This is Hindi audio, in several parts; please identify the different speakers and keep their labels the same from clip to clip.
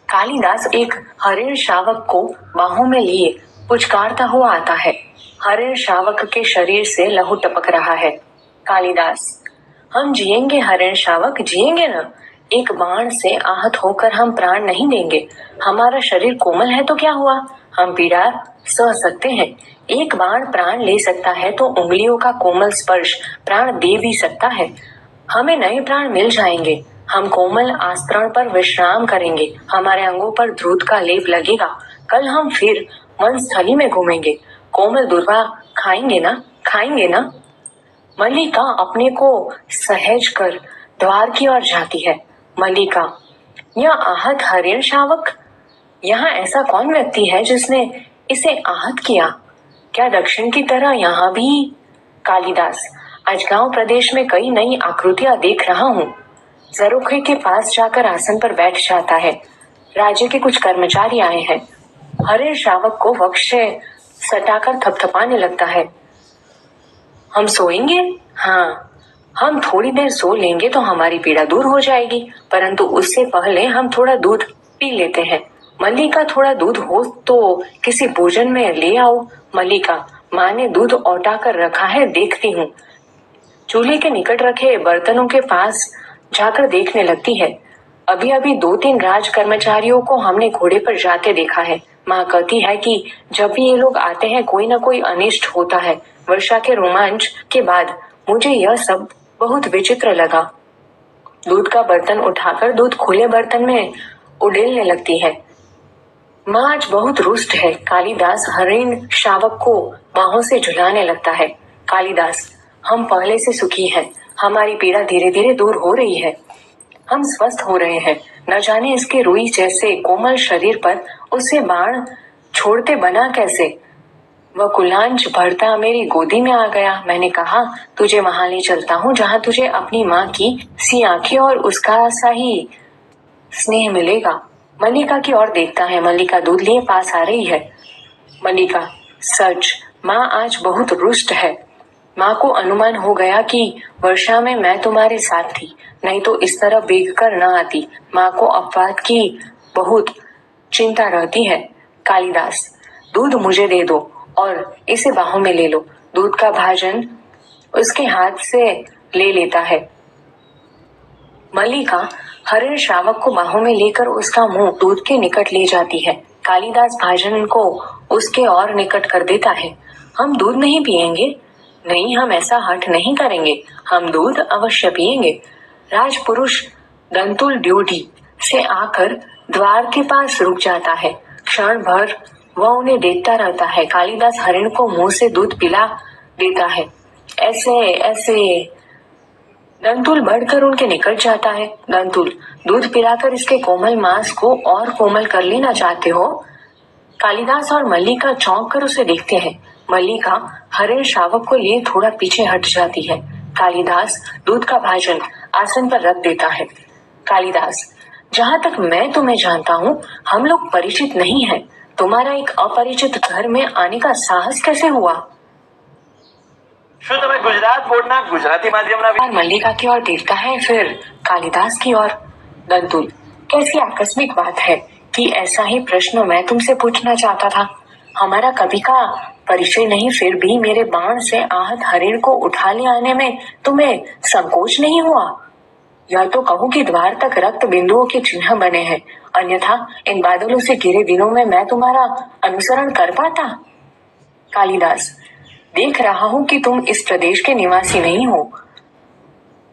Speaker 1: कालिदास एक हरिण शावक को बाहों में लिए पुचकारता हुआ आता है। हरिण शावक के शरीर से लहू टपक रहा है। कालिदास, हम जिएंगे हरिण शावक, जिएंगे ना। एक बाण से आहत होकर हम प्राण नहीं देंगे। हमारा शरीर कोमल है तो क्या हुआ, हम पीड़ा सह सकते हैं। एक बाण प्राण ले सकता है तो उंगलियों का कोमल स्पर्श प्राण दे भी सकता है। हमें नए प्राण मिल जाएंगे। हम कोमल आस्तरण पर विश्राम करेंगे। हमारे अंगों पर द्रुत का लेप लगेगा। कल हम फिर वन स्थली में घूमेंगे। कोमल दुर्वा खाएंगे ना, खाएंगे ना। मल्लिका अपने को सहज कर द्वार की ओर जाती है। मल्लिका, यह आहत हरिण शावक, यहाँ ऐसा कौन व्यक्ति है जिसने इसे आहत किया? क्या दक्षिण की तरह यहाँ भी? कालिदास, आज गांव प्रदेश में कई नई आकृतियां देख रहा हूँ। जरोखे के पास जाकर आसन पर बैठ जाता है। राज्य के कुछ कर्मचारी आए हैं। हरिण शावक को वक्ष से सटाकर थपथपाने लगता है। हम सोएंगे? हाँ, हम थोड़ी देर सो लेंगे तो हमारी पीड़ा दूर हो जाएगी, परंतु उससे पहले हम थोड़ा दूध पी लेते हैं। मल्लिका, थोड़ा दूध हो तो किसी भोजन में ले आओ। मल्लिका, माँ ने दूध औटा कर रखा है, देखती हूँ। चूल्हे के निकट रखे बर्तनों के पास जाकर देखने लगती है। अभी अभी 2-3 राज कर्मचारियों को हमने घोड़े पर जाते देखा है। माँ कहती है कि जब भी ये लोग आते हैं कोई न कोई अनिष्ट होता है। वर्षा के रोमांच के बाद मुझे यह सब बहुत विचित्र लगा। दूध का बर्तन उठाकर दूध खुले बर्तन में उड़ेलने लगती है। माँ आज बहुत रुष्ट है। कालिदास हरिण शावक को बाहों से झुलाने लगता है। कालिदास, हम पहले से सुखी हैं। हमारी पीड़ा धीरे धीरे दूर हो रही है। हम स्वस्थ हो रहे हैं। न जाने इसके रुई जैसे कोमल शरीर पर उससे बाण छोड़ते बना कैसे। वह कुलांच भरता मेरी गोदी में आ गया। मैंने कहा, तुझे वहां ले चलता हूँ जहाँ तुझे अपनी माँ की सी आंखें और उसका सा ही स्नेह मिलेगा। मल्लिका की ओर देखता है। मल्लिका दूध लिए पास आ रही है। मल्लिका, सच, माँ आज बहुत रुष्ट है। माँ को अनुमान हो गया कि वर्षा में मैं तुम्हारे साथ थी, नहीं तो इस तरह भीग कर न आती। माँ को अपवाद की बहुत चिंता रहती है। कालिदास, दूध मुझे दे दो और इसे बाहों में ले लो। दूध का भाजन उसके हाथ से ले लेता है। मल्लिका हरिण शावक को बाहों में लेकर उसका मुंह दूध के निकट ले जाती है। कालिदास भाजन को उसके और निकट कर देता है। हम दूध नहीं पिएंगे? नहीं, हम ऐसा हठ नहीं करेंगे। हम दूध अवश्य पिएंगे। राजपुरुष दंतुल ड्यूटी से आकर द्वार के पास रुक जाता है। क्षण भर वह उन्हें देखता रहता है। कालिदास हरिण को मुंह से दूध पिला देता है। ऐसे ऐसे दंतुल बढ़कर उनके निकट जाता है। दंतुल, दूध पिलाकर इसके कोमल मांस को और कोमल कर लेना चाहते हो? कालिदास और मल्लिका चौंक कर उसे देखते हैं। मल्लिका हरिण शावक को लिए थोड़ा पीछे हट जाती है। कालिदास दूध का भाजन आसन पर रख देता है। कालिदास, जहाँ तक मैं तुम्हें जानता हूँ हम लोग परिचित नहीं हैं। तुम्हारा एक अपरिचित घर में आने का साहस कैसे हुआ?
Speaker 2: શું તમે ગુજરાત બોર્ડના ગુજરાતી માધ્યમના
Speaker 1: मल्लिका की ओर देखता है, फिर कालिदास की ओर। दंतुल, कैसी आकस्मिक बात है कि ऐसा ही प्रश्न मैं तुमसे पूछना चाहता था। हमारा कभी का परिचय नहीं, फिर भी मेरे बाण से आहत हरिण को उठा ले आने में तुम्हें संकोच नहीं हुआ? यह तो कहूँ कि द्वार तक रक्त बिंदुओं के चिन्ह बने हैं, अन्यथा इन बादलों से घिरे दिनों में मैं तुम्हारा अनुसरण कर पाता? कालिदास, देख रहा हूँ कि तुम इस प्रदेश के निवासी नहीं हो।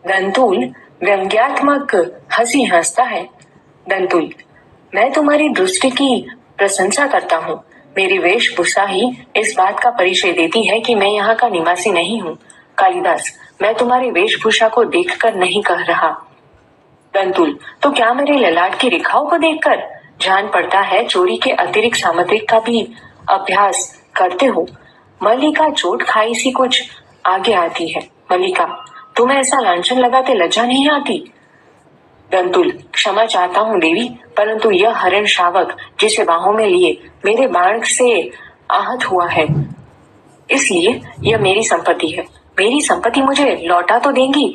Speaker 1: दंतुल व्यंग्यात्मक हंसी हंसता है। दंतुल, मैं तुम्हारी दृष्टि की प्रशंसा करता हूँ। मेरी वेशभूषा ही इस बात का परिचय देती है कि मैं यहाँ का निवासी नहीं हूँ। कालिदास, मैं तुम्हारी वेशभूषा को देखकर नहीं कह रहा। दंतुल, तो क्या मेरे ललाट की रेखाओं को देखकर? जान पड़ता है चोरी के अतिरिक्त सामग्री का भी अभ्यास करते हो। मल्लिका चोट खाई सी कुछ आगे आती है। मल्लिका, तुम्हें ऐसा लांछन लगाते लज्जा नहीं आती? दंतुल, क्षमा चाहता हूँ देवी, परंतु यह हरिण शावक जिसे बाहों में लिए मेरे बाण से आहत हुआ है, इसलिए यह मेरी संपत्ति है। मेरी संपत्ति मुझे लौटा तो देंगी?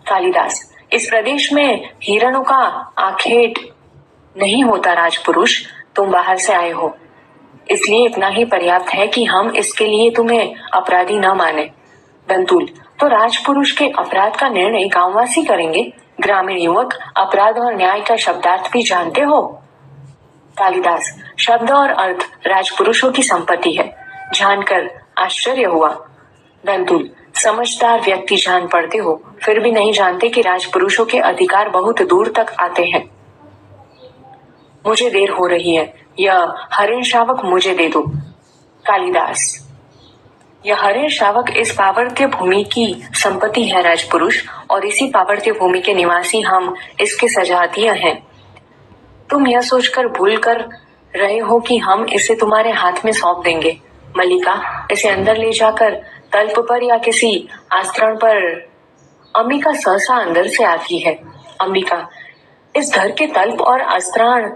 Speaker 1: कालिदास, इस प्रदेश में हिरणों का आखेट नहीं होता राजपुरुष, तुम बाहर से आए हो, इसलिए इतना ही पर्याप्त है कि हम इसके लिए तुम्हें अपराधी न माने। दंतुल, तो राजपुरुष के अपराध का निर्णय गांववासी करेंगे? ग्रामीण युवक, अपराध और न्याय का शब्दार्थ भी जानते हो? कालिदास, शब्द और अर्थ राजपुरुषों की संपत्ति है, जानकर आश्चर्य हुआ। दंतुल, समझदार व्यक्ति जान पड़ते हो, फिर भी नहीं जानते कि राजपुरुषों के अधिकार बहुत दूर तक आते हैं। मुझे देर हो रही है, यह हरिण शावक मुझे दे दो। कालिदास, यह हरिण शावक इस पावर्त्य भूमि की संपत्ति है राजपुरुष, और इसी पावर्त्य भूमि के निवासी हम इसके सजातीय हैं। तुम यह सोचकर भूल कर रहे हो कि हम इसे तुम्हारे हाथ में सौंप देंगे। मल्लिका, इसे अंदर ले जाकर तल्प पर या किसी आस्तरण पर। अंबिका सहसा अंदर से आती है। अंबिका, इस घर के तल्प और आस्तरण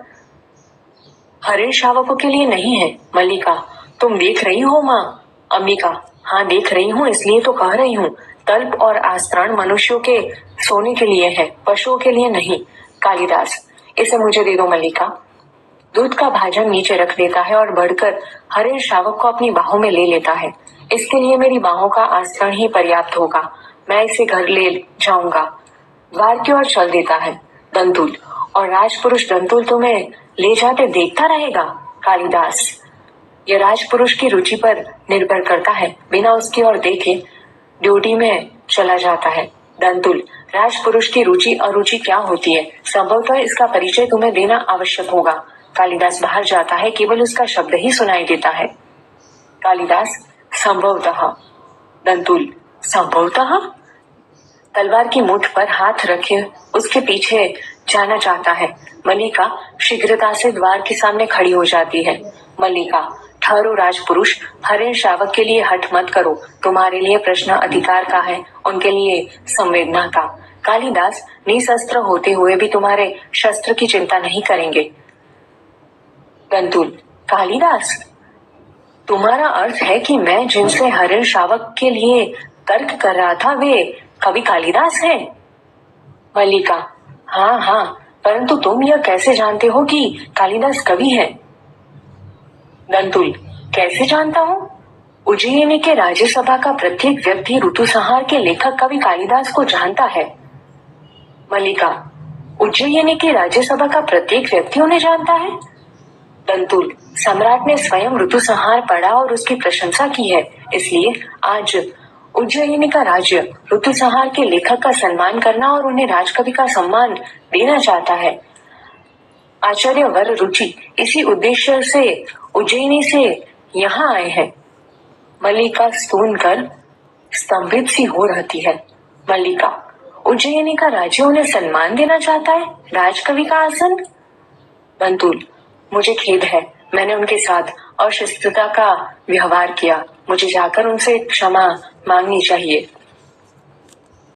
Speaker 1: हरिण शावकों के लिए नहीं है। मल्लिका, तुम देख रही हो माँ? अंबिका, हाँ देख रही हूँ, इसलिए तो कह रही हूँ। तल्प और आस्तरण मनुष्यों के सोने के लिए है, पशुओं के लिए नहीं। कालिदास, इसे मुझे दे दो मल्लिका। दूध का भाजन नीचे रख देता है और बढ़कर हरिण शावक को अपनी बाहों में ले लेता है। इसके लिए मेरी बाहों का आस्तरण ही पर्याप्त होगा, मैं इसे घर ले जाऊंगा। द्वार की ओर चल देता है। दंतुल, और राजपुरुष दंतुल तुम्हें ले जाते देखता रहेगा? कालिदास, यह राजपुरुष की रुचि पर निर्भर करता है, बिना उसकी ओर देखे ड्यूटी में चला जाता है। दंतुल, राजपुरुष की रुचि अरुचि क्या होती है? संभवतः इसका परिचय तुम्हें देना आवश्यक होगा। कालिदास बाहर जाता है, केवल उसका शब्द ही सुनाई देता है। कालिदास, संभवतः। दंतुल, संभवतः? तलवार की मुठ पर हाथ रखे उसके पीछे जाना चाहता है। मल्लिका शीघ्रता से द्वार के सामने खड़ी हो जाती है। मल्लिका, ठहरो राजपुरुष, हरिण शावक के लिए हठ मत करो, तुम्हारे लिए प्रश्न अधिकार का है, उनके लिए संवेदना का। कालिदास, निशस्त्र होते हुए भी तुम्हारे शस्त्र की चिंता नहीं करेंगे। दंतुल, कालिदास, तुम्हारा अर्थ है कि मैं जिनसे हरिण शावक के लिए तर्क कर रहा था वे कवि कालिदास हैं? मल्लिका, हाँ हाँ, परंतु तुम यह कैसे जानते हो कि कालिदास कवि है? दंतुल, कैसे जानता हूँ? उज्जयिनी के राज्यसभा का प्रत्येक व्यक्ति ऋतुसंहार के लेखक कवि कालिदास को जानता है। मल्लिका, उज्जयिनी की राज्यसभा का प्रत्येक व्यक्ति उन्हें जानता है? दंतुल, सम्राट ने स्वयं ऋतुसंहार पढ़ा और उसकी प्रशंसा की है, इसलिए आज उज्जयिनी का राज्य ऋतुसंहार के लेखक का सम्मान करना और उन्हें राजकवि का सम्मान देना चाहता है। आचार्य वर रुचि इसी उद्देश्य से उज्जयिनी से यहाँ आए हैं। मल्लिका सुनकर स्तंभित सी हो रहती है। मल्लिका, उज्जयिनी का राज्य उन्हें सम्मान देना चाहता है, राजकवि का आसन? दंतुल, मुझे खेद है, मैंने उनके साथ अशिष्टता का व्यवहार किया, मुझे जाकर उनसे क्षमा मांगनी चाहिए।